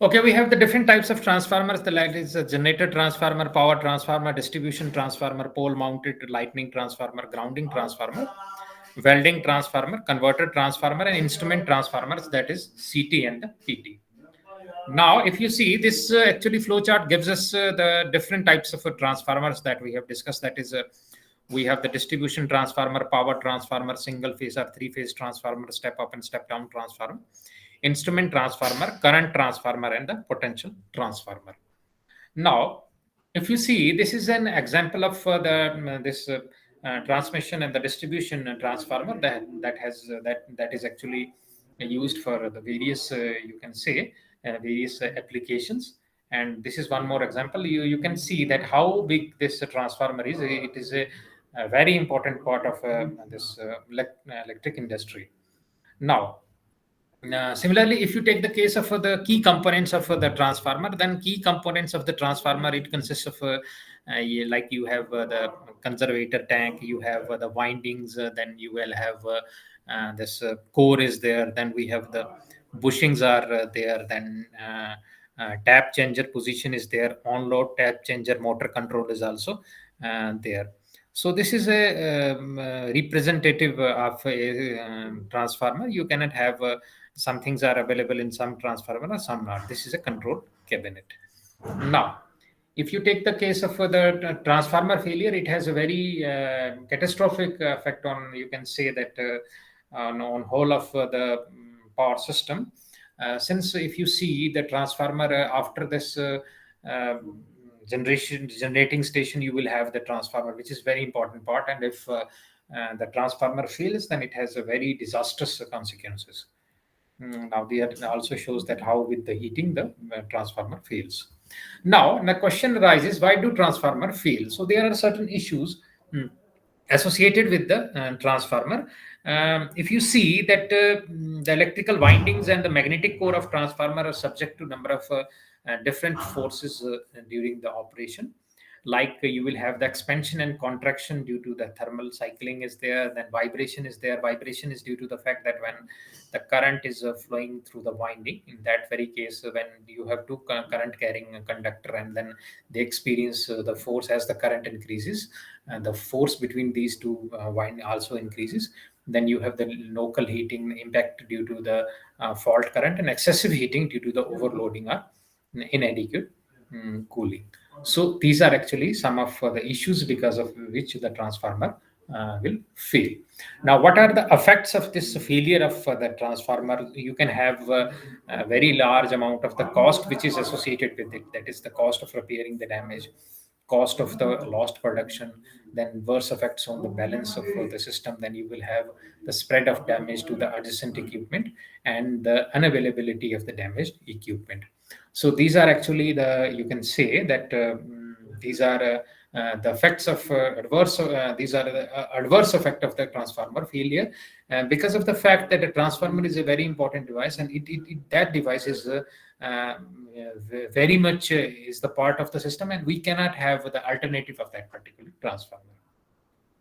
Okay, we have the different types of transformers. The like is a generator transformer, power transformer, distribution transformer, pole mounted lightning transformer, grounding transformer, welding transformer, converter transformer, and instrument transformers, that is CT and the PT. Now, if you see this actually flowchart gives us the different types of transformers that we have discussed. That is, we have the distribution transformer, power transformer, single phase or three phase transformer, step up and step down transformer, instrument transformer, current transformer, and the potential transformer. Now, if you see, this is an example of the this transmission and the distribution transformer that is actually used for the various you can say various applications. And this is one more example. You can see that how big this transformer is. It is a very important part of this electric industry. Now, similarly, if you take the case of the key components of the transformer, then key components of the transformer, it consists of like you have the conservator tank, you have the windings, then you will have this core is there, then we have the bushings are there, then tap changer position is there, on load tap changer motor control is also there. So this is a representative of a transformer. You cannot have some things are available in some transformer, some not. This is a control cabinet. Now, if you take the case of the transformer failure, it has a very catastrophic effect on, you can say that on whole of the power system. Since if you see the transformer after this generating station, you will have the transformer, which is very important part. And if the transformer fails, then it has a very disastrous consequences. Now, there also shows that how with the heating the transformer fails. Now, the question arises: why do transformer fail? So there are certain issues associated with the transformer. If you see that the electrical windings and the magnetic core of transformer are subject to number of different forces during the operation. Like you will have the expansion and contraction due to the thermal cycling is there, then vibration is there. Vibration is due to the fact that when the current is flowing through the winding, in that very case when you have two current carrying conductor, and then they experience the force as the current increases, and the force between these two wind also increases. Then you have the local heating impact due to the fault current, and excessive heating due to the overloading or inadequate cooling. So these are actually some of the issues because of which the transformer will fail. Now, what are the effects of this failure of the transformer? You can have a very large amount of the cost which is associated with it. That is the cost of repairing the damage, cost of the lost production, then worse effects on the balance of the system. Then you will have the spread of damage to the adjacent equipment and the unavailability of the damaged equipment. So these are actually the, you can say that these are the effects of adverse. These are the adverse effect of the transformer failure, because of the fact that a transformer is a very important device, and that device is very much is the part of the system, and we cannot have the alternative of that particular transformer.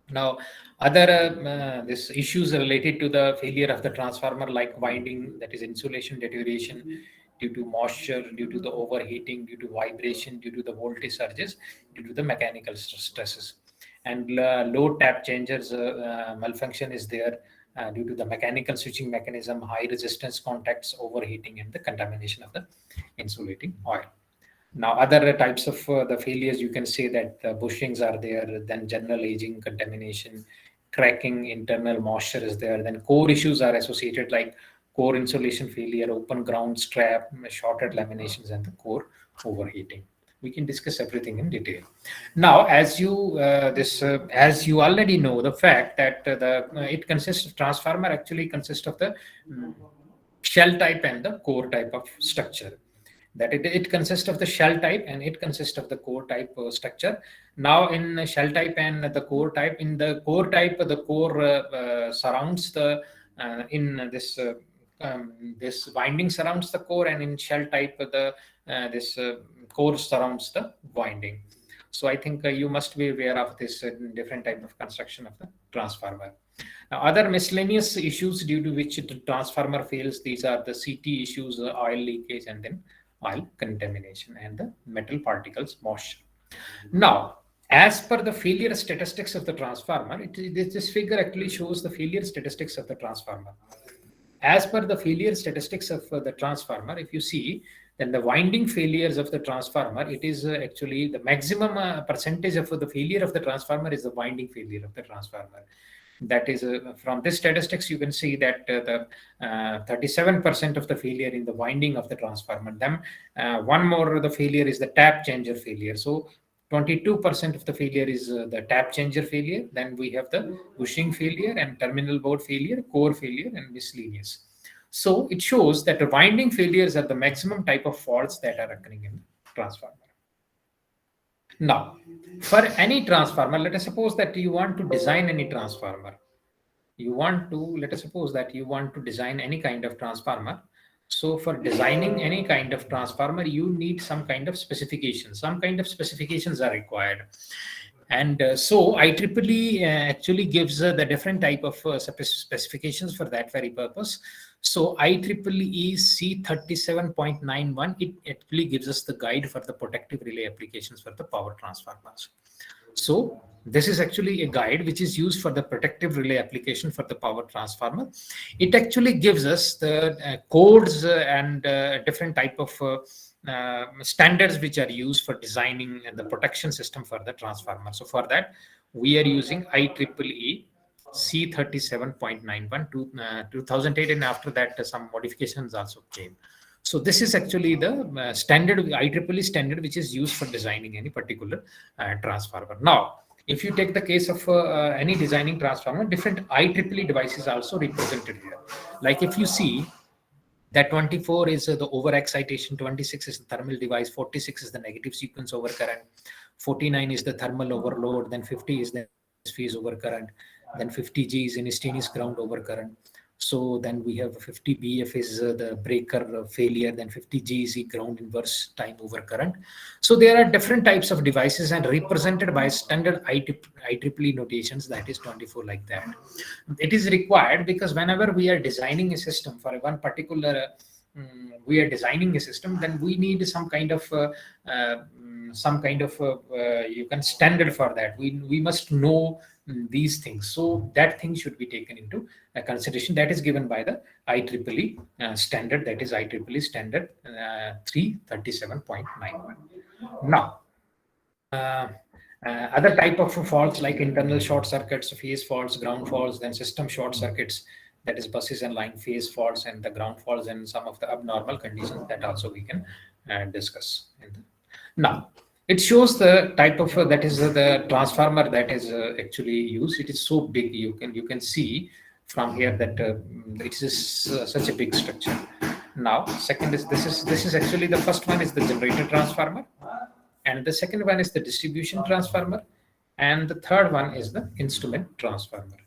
Now, other this issues related to the failure of the transformer, like winding, that is insulation deterioration due to moisture, due to the overheating, due to vibration, due to the voltage surges, due to the mechanical stresses. And load tap changers malfunction is there due to the mechanical switching mechanism, high resistance contacts, overheating, and the contamination of the insulating oil. Now, other types of the failures, you can say that bushings are there, then general aging, contamination, cracking, internal moisture is there. Then core issues are associated, like core insulation failure, open ground strap, shorted laminations, and the core overheating. We can discuss everything in detail. Now, as you as you already know, the fact that it consists of transformer actually consists of the shell type and the core type of structure. That it consists of the shell type and it consists of the core type structure. Now, in shell type and the core type, in the core type, the core surrounds the in this this winding surrounds the core, and in shell type the this core surrounds the winding. So I think you must be aware of this different type of construction of the transformer. Now, other miscellaneous issues due to which the transformer fails, these are the CT issues, oil leakage, and then oil contamination and the metal particles moisture. Now, as per the failure statistics of the transformer, this figure actually shows the failure statistics of the transformer. As per the failure statistics of the transformer, if you see, then the winding failures of the transformer, it is actually the maximum percentage of the failure of the transformer is the winding failure of the transformer. That is, from this statistics, you can see that the 37% of the failure in the winding of the transformer. Then one more, the failure is the tap changer failure. So 22% of the failure is the tap changer failure. Then we have the bushing failure and terminal board failure, core failure, and miscellaneous. So it shows that the winding failures are the maximum type of faults that are occurring in the transformer. Now, for any transformer, let us suppose that you want to design any transformer. Let us suppose that you want to design any kind of transformer. So for designing any kind of transformer, you need some kind of specifications. Some kind of specifications are required. And so IEEE actually gives the different type of specifications for that very purpose. So IEEE C37.91, it actually gives us the guide for the protective relay applications for the power transformers. So this is actually a guide which is used for the protective relay application for the power transformer. It actually gives us the codes and different type of standards which are used for designing the protection system for the transformer. So for that, we are using IEEE C37.91 to 2008, and after that some modifications also came. So this is actually the standard IEEE standard which is used for designing any particular transformer. Now, if you take the case of any designing transformer, different IEEE devices also represented here. Like if you see that 24 is the over excitation, 26 is the thermal device, 46 is the negative sequence over current, 49 is the thermal overload, then 50 is the phase over current, then 50G is instantaneous ground over current. So then we have 50 BF is the breaker failure, then 50 G is the ground inverse time over current. So there are different types of devices and represented by standard IEEE notations, that is 24 like that. It is required because whenever we are designing a system for one particular then we need some kind of you can standard for that. We must know these things. So that thing should be taken into consideration. That is given by the IEEE standard, that is IEEE standard 337.91. Now, other type of faults like internal short circuits, phase faults, ground faults, then system short circuits, that is buses and line phase faults, and the ground faults, and some of the abnormal conditions that also we can discuss. Now, it shows the type of that is the transformer that is actually used. It is so big, you can see from here that it is such a big structure. Now, second is this is actually the first one is the generator transformer, and the second one is the distribution transformer, and the third one is the instrument transformer.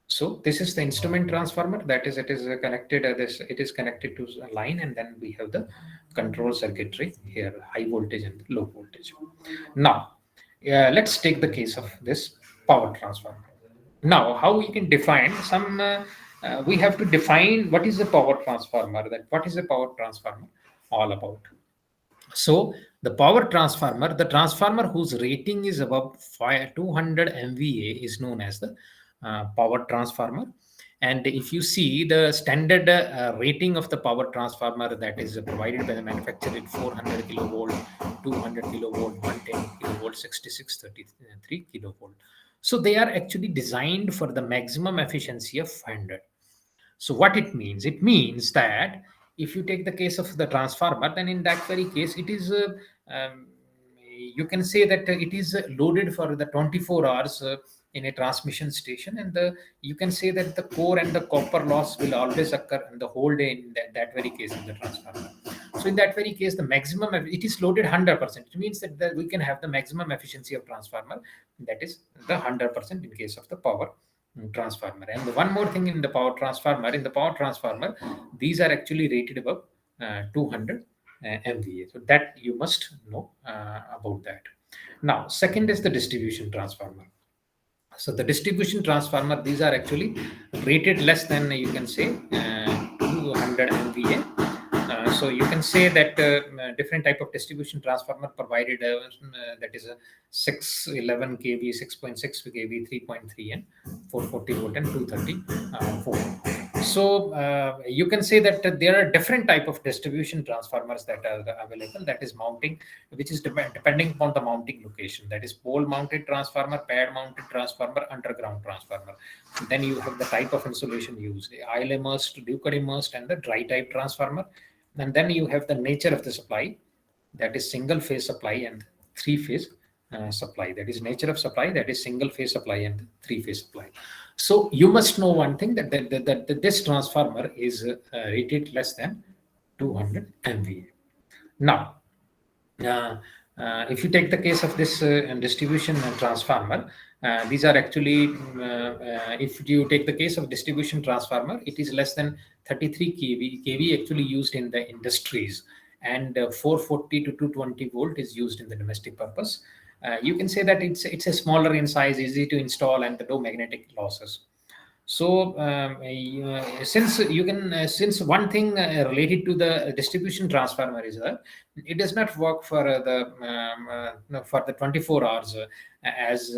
So this is the instrument transformer, that is, it is connected it is connected to a line, and then we have the control circuitry here, high voltage and low voltage. Now, let's take the case of this power transformer. Now, how we can define some, we have to define what is the power transformer, that what is a power transformer all about. So the power transformer, the transformer whose rating is above 200 MVA is known as the power transformer. And if you see the standard rating of the power transformer that is provided by the manufacturer, 400 kilovolt, 200 kilovolt, 110 kilovolt, 6633 kilovolt. So they are actually designed for the maximum efficiency of 100. So what it means? It means that if you take the case of the transformer, then in that very case, it is you can say that it is loaded for the 24 hours in a transmission station, and you can say that the core and the copper loss will always occur in the whole day in that very case of the transformer. So in that very case, the maximum, it is loaded 100%. It means that we can have the maximum efficiency of transformer, that is the 100% in case of the power transformer. And one more thing in the power transformer, these are actually rated above 200 MVA. So that you must know about that. Now, second is the distribution transformer. So the distribution transformer, these are actually rated less than, you can say, 200 MVA. So you can say that different type of distribution transformer provided that is a 611 kV, 6.6 kV, 3.3 and 440 volt and 230 volt. So you can say that there are different type of distribution transformers that are available. That is mounting, which is depending upon the mounting location. That is pole mounted transformer, pad mounted transformer, underground transformer. Then you have the type of insulation used, oil immersed, liquid immersed, and the dry type transformer. And then you have the nature of the supply, that is single phase supply and three phase supply. That is nature of supply, that is single phase supply and three phase supply. So you must know one thing, that this transformer is rated less than 200 MVA. Now, if you take the case of this distribution transformer, these are actually, if you take the case of distribution transformer, it is less than 33 kV actually used in the industries, and 440 to 220 volt is used in the domestic purpose. You can say that it's a smaller in size, easy to install, and the low magnetic losses. So since one thing related to the distribution transformer is that it does not work for for the 24 hours as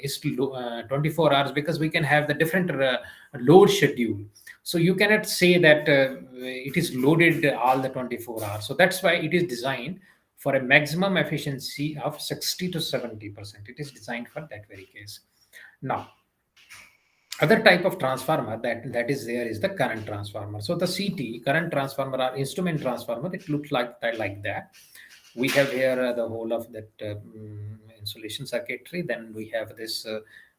is to 24 hours, because we can have the different load schedule. So you cannot say that it is loaded all the 24 hours. So that's why it is designed for a maximum efficiency of 60 to 70%. It is designed for that very case. Now, other type of transformer that is there is the current transformer. So the CT, current transformer, or instrument transformer, it looks like that. We have here the whole of that insulation circuitry. Then we have this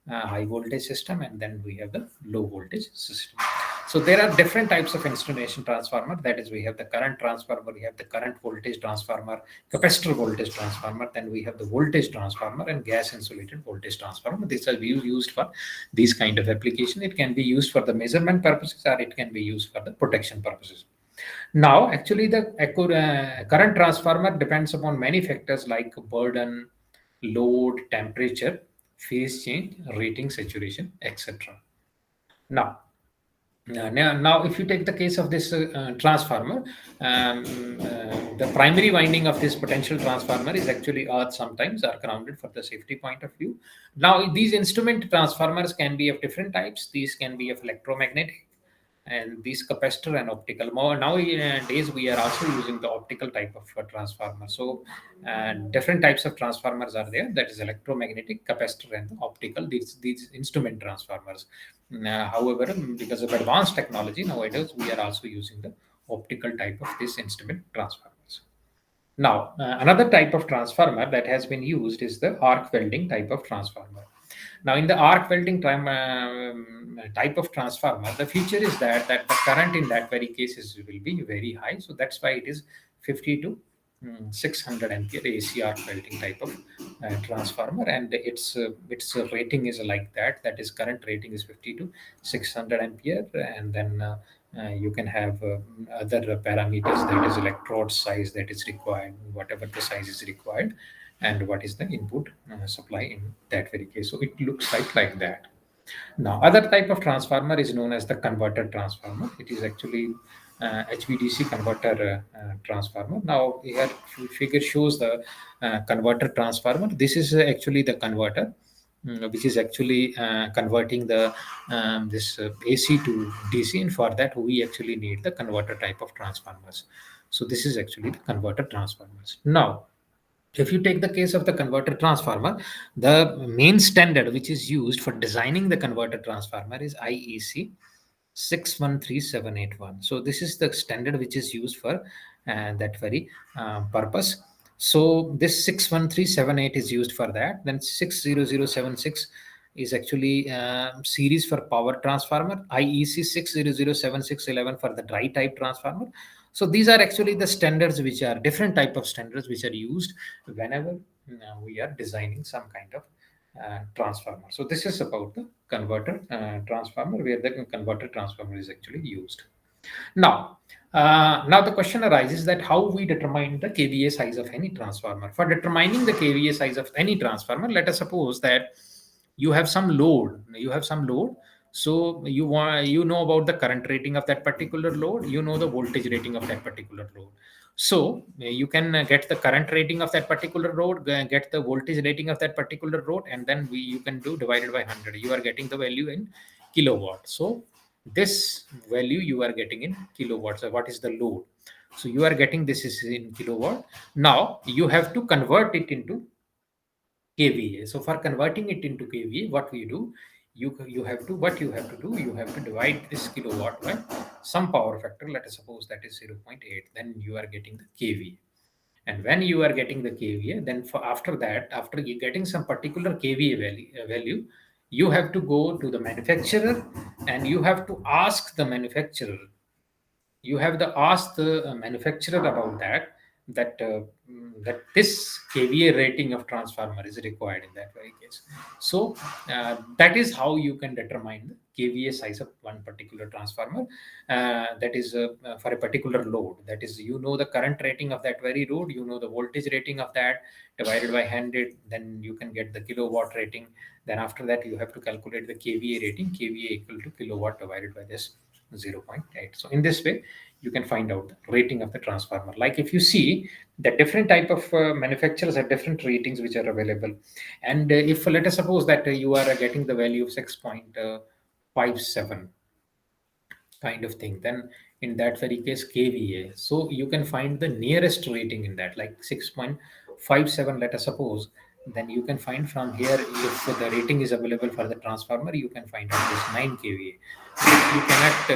high voltage system, and then we have the low voltage system. So there are different types of instrumentation transformer. That is, we have the current transformer, we have the current voltage transformer, capacitor voltage transformer, then we have the voltage transformer, and gas insulated voltage transformer. These are used for these kind of application. It can be used for the measurement purposes, or it can be used for the protection purposes. Now, actually, the current transformer depends upon many factors like burden, load, temperature, phase change, rating, saturation, etc. Now, if you take the case of this transformer, the primary winding of this potential transformer is actually earth sometimes, are grounded for the safety point of view. Now, these instrument transformers can be of different types. These can be of electromagnetic, and these capacitor and optical. More nowadays we are also using the optical type of transformer. So different types of transformers are there, that is electromagnetic, capacitor, and optical, these instrument transformers. However, because of advanced technology nowadays, we are also using the optical type of this instrument transformers. Now, another type of transformer that has been used is the arc welding type of transformer. Now, in the arc welding type of transformer, the feature is that the current in that very case will be very high. So that's why it is 50 to 600 ampere AC arc welding type of transformer, and its rating is like that. That is, current rating is 50 to 600 ampere, and then you can have other parameters, that is electrode size that is required, whatever the size is required, and what is the input supply in that very case. So it looks like that. Now, other type of transformer is known as the converter transformer. It is actually HVDC converter transformer. Now, here figure shows the converter transformer. This is actually the converter, which is actually converting the this AC to DC, and for that we actually need the converter type of transformers. So this is actually the converter transformers. Now, if you take the case of the converter transformer, the main standard which is used for designing the converter transformer is IEC 613781. So this is the standard which is used for that very purpose. So this 61378 is used for that. Then 60076 is actually series for power transformer, IEC 6007611 for the dry type transformer. So these are actually the standards, which are different type of standards which are used whenever we are designing some kind of transformer. So this is about the converter transformer, where the converter transformer is actually used. Now, the question arises that how we determine the kVA size of any transformer. For determining the kVA size of any transformer, let us suppose that you have some load. So you know about the current rating of that particular load, you know the voltage rating of that particular load. So you can get the current rating of that particular load, get the voltage rating of that particular load, and then you can do divided by 100. You are getting the value in kilowatt. So this value you are getting in kilowatts. So what is the load? So you are getting this is in kilowatt. Now you have to convert it into kVA. So for converting it into kVA, what we do, you have to what you have to do, you have to divide this kilowatt by some power factor. Let us suppose that is 0.8. Then you are getting the kVA. And when you are getting the kVA, then for after that, after you getting some particular kVA value, you have to go to the manufacturer and you have to ask the manufacturer, you have to ask the manufacturer about that this kVA rating of transformer is required in that very case. So that is how you can determine the kVA size of one particular transformer. That is for a particular load. That is, you know the current rating of that very load, you know the voltage rating of that, divided by 100, then you can get the kilowatt rating. Then after that, you have to calculate the kVA rating. kVA equal to kilowatt divided by this 0.8. So in this way, you can find out the rating of the transformer. Like if you see the different type of manufacturers have different ratings which are available. And if let us suppose that you are getting the value of 6.57 kind of thing, then in that very case kVA, so you can find the nearest rating in that, like 6.57, let us suppose. Then you can find from here, if the rating is available for the transformer, you can find out this 9 kVA. If you cannot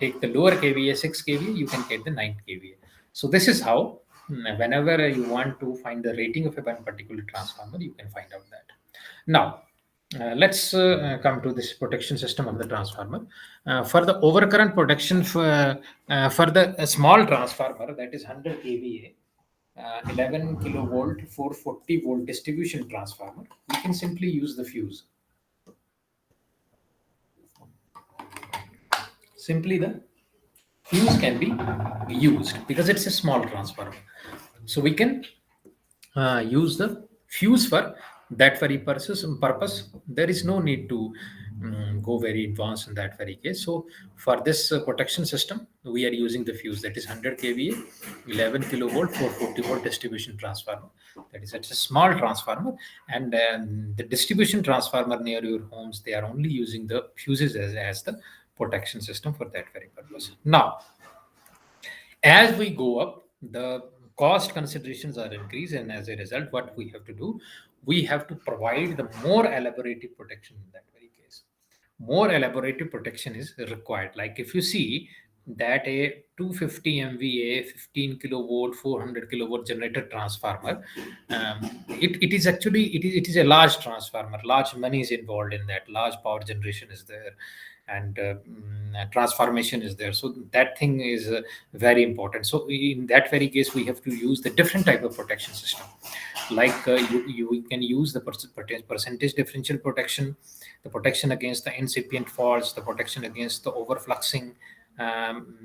take the lower kVA 6 kVA, you can get the 9 kVA. So this is how whenever you want to find the rating of a one particular transformer, you can find out that. Now let's come to this protection system of the transformer. For the overcurrent protection for the small transformer, that is 100 kVA, 11 kilovolt, 440 volt distribution transformer, we can simply use the fuse. Simply the fuse can be used because it's a small transformer. So we can use the fuse for that very purpose. There is no need to go very advanced in that very case. So for this protection system, we are using the fuse, that is 100 kVA, 11 kilovolt, 440 volt distribution transformer. That is, it's a small transformer. And the distribution transformer near your homes, they are only using the fuses as the protection system for that very purpose. Now, as we go up, the cost considerations are increased, and as a result, what we have to do, we have to provide the more elaborative protection in that very case. More elaborative protection is required. Like if you see that a 250 MVA 15 kilovolt 400 kilovolt generator transformer, it is actually it is a large transformer, large money is involved in that, large power generation is there, and transformation is there. So that thing is very important. So in that very case, we have to use the different type of protection system. Like you can use the percentage differential protection, the protection against the incipient faults, the protection against the overfluxing.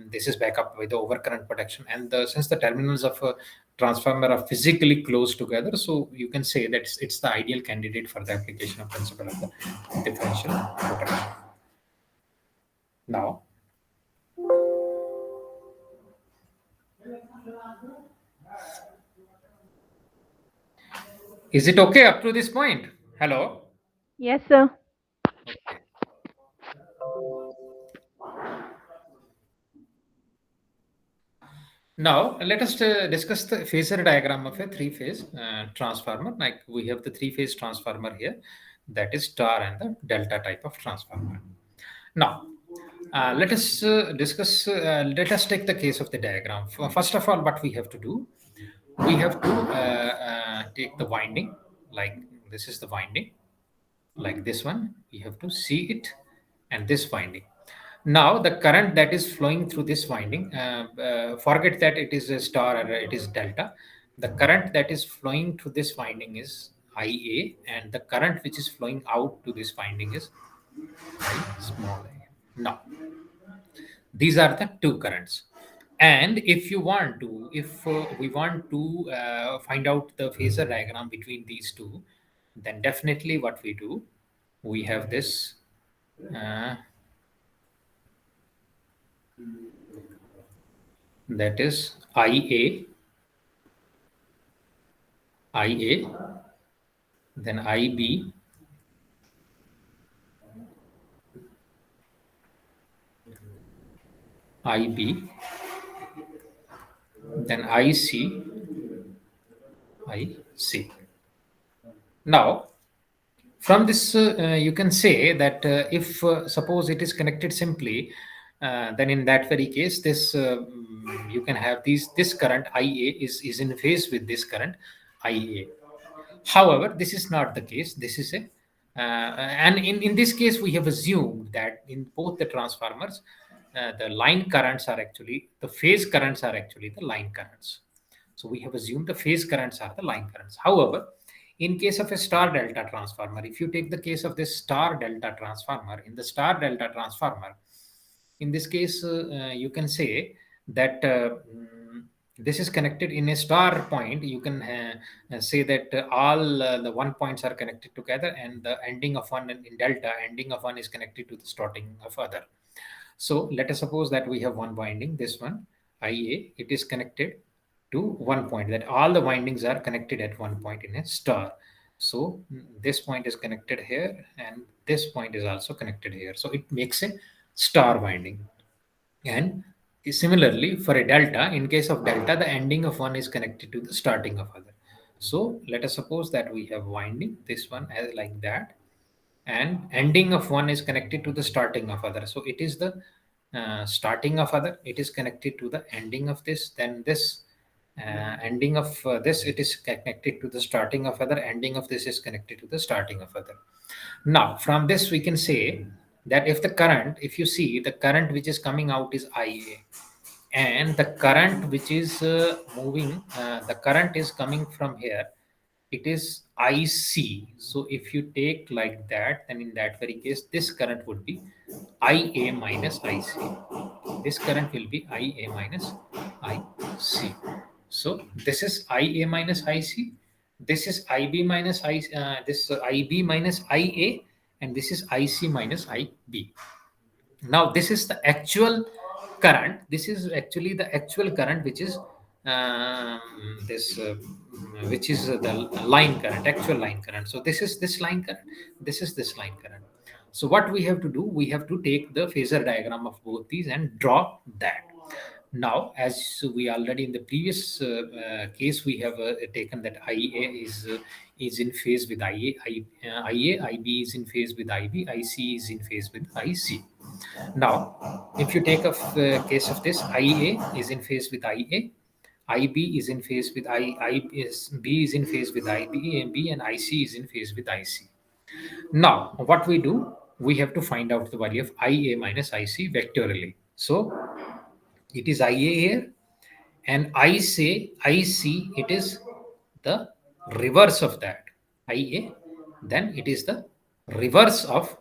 This is backup with the overcurrent protection. And since the terminals of a transformer are physically close together, so you can say that it's the ideal candidate for the application of principle of the differential protection. Now, is it okay up to this point? Hello? Yes, sir. Okay. Now, let us discuss the phasor diagram of a three-phase transformer. Like we have the three-phase transformer here, that is star and the delta type of transformer. Now, let us discuss, let us take the case of the diagram. First of all, what we have to do, we have to take the winding, like this is the winding, like this one, we have to see it, and this winding. Now the current that is flowing through this winding, forget that it is a star or it is delta. The current that is flowing through this winding is IA, and the current which is flowing out to this winding is I small a. Now these are the two currents. And if you want to, if we want to find out the phasor diagram between these two, then definitely what we do, we have this. that is IA, then IB, IB, then IC, IC. Now, from this, you can say that if suppose it is connected simply, then in that very case, this you can have this current IA is in phase with this current IA. However, this is not the case. This is a and in this case, we have assumed that in both the transformers, the line currents are actually the phase currents are actually the line currents. So we have assumed the phase currents are the line currents. However, in case of a star delta transformer, if you take the case of this star delta transformer, in the star delta transformer, in this case, you can say that this is connected in a star point. You can say that all the one points are connected together, and the ending of one in delta, ending of one is connected to the starting of other. So let us suppose that we have one winding, this one, IA, it is connected to one point, that all the windings are connected at one point in a star. So this point is connected here, and this point is also connected here. So it makes a star winding. And similarly, for a delta, in case of delta, the ending of one is connected to the starting of other. So let us suppose that we have winding, this one as like that, and ending of one is connected to the starting of other. So it is the starting of other, it is connected to the ending of this, then this ending of this, it is connected to the starting of other, ending of this is connected to the starting of other. Now, from this, we can say that if the current, if you see the current which is coming out is IA, and the current which is moving, the current is coming from here, it is IC. So if you take like that, then in that very case, this current would be IA minus IC. This current will be IA minus IC. So this is IA minus IC. This is IB minus I. This IB minus IA, and this is IC minus IB. Now this is the actual current. This is actually the actual current, which is um, this which is the line current, actual line current. So this is this line current, this is this line current. So what we have to do, we have to take the phasor diagram of both these and draw that. Now, as we already in the previous case, we have taken that IA is in phase with IA, IB is in phase with IB, IC is in phase with IC. Now, if you take a case of this, IA is in phase with IA, IB is in phase with B is in phase with IB, and B and IC is in phase with IC. Now, what we do, we have to find out the value of IA minus IC vectorially. So it is IA here, and I say IC, it is the reverse of that. IA, then it is the reverse of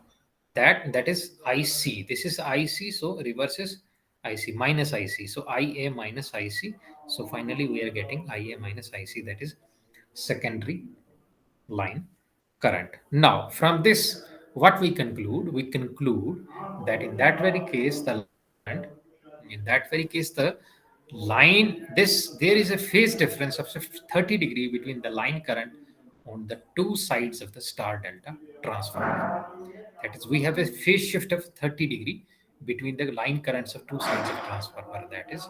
that, that is IC. This is IC, so reverse is IC minus IC. So IA minus IC. So finally, we are getting IA minus IC, that is secondary line current. Now, from this, what we conclude? We conclude that in that very case, the current, in that very case, the line, this, there is a phase difference of 30-degree between the line current on the two sides of the star delta transformer. That is, we have a phase shift of 30-degree between the line currents of two sides of transformer. That is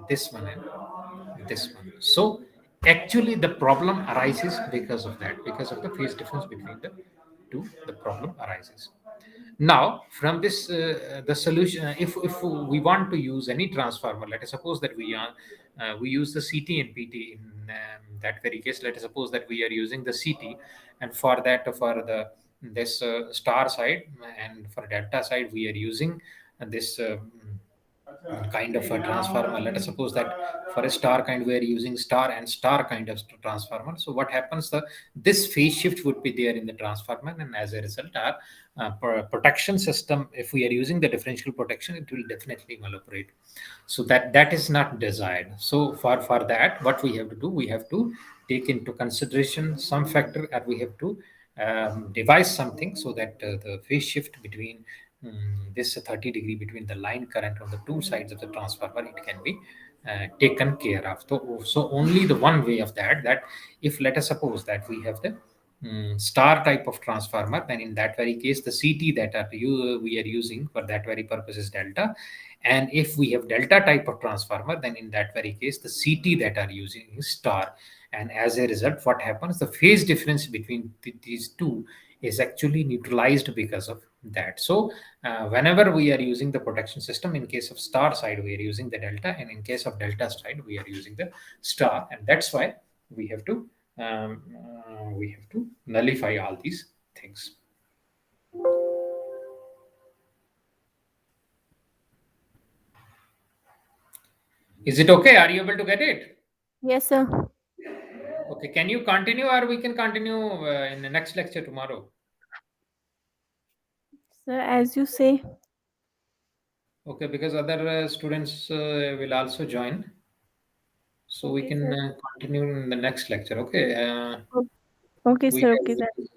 this one and this one. So actually the problem arises because of that, because of the phase difference between the two, the problem arises. Now from this the solution, if we want to use any transformer, let us suppose that we use the CT and PT. In that very case, let us suppose that we are using the CT, and for that, for the this star side, and for delta side, we are using this kind of a transformer. Let us suppose that for a star kind, we are using star and star kind of transformer. So what happens, the this phase shift would be there in the transformer, and as a result, our protection system, if we are using the differential protection, it will definitely malooperate. So that is not desired. So for that, what we have to do, we have to take into consideration some factor, and we have to devise something so that the phase shift between this 30 degree between the line current on the two sides of the transformer, it can be taken care of. So only the one way of that if let us suppose that we have the star type of transformer, then in that very case the CT that we are using for that very purpose is delta. And if we have delta type of transformer, then in that very case the CT that are using is star. And as a result, what happens, the phase difference between these two is actually neutralized because of that. So whenever we are using the protection system, in case of star side we are using the delta, and in case of delta side we are using the star. And that's why we have to nullify all these things. Is it okay? Are you able to get it? Yes, sir. Okay, can you continue, or we can continue in the next lecture tomorrow? Sir, as you say. Okay, because other students will also join, so we Okay, can sir. continue in the next lecture. Okay. Okay, We sir. Okay, have then.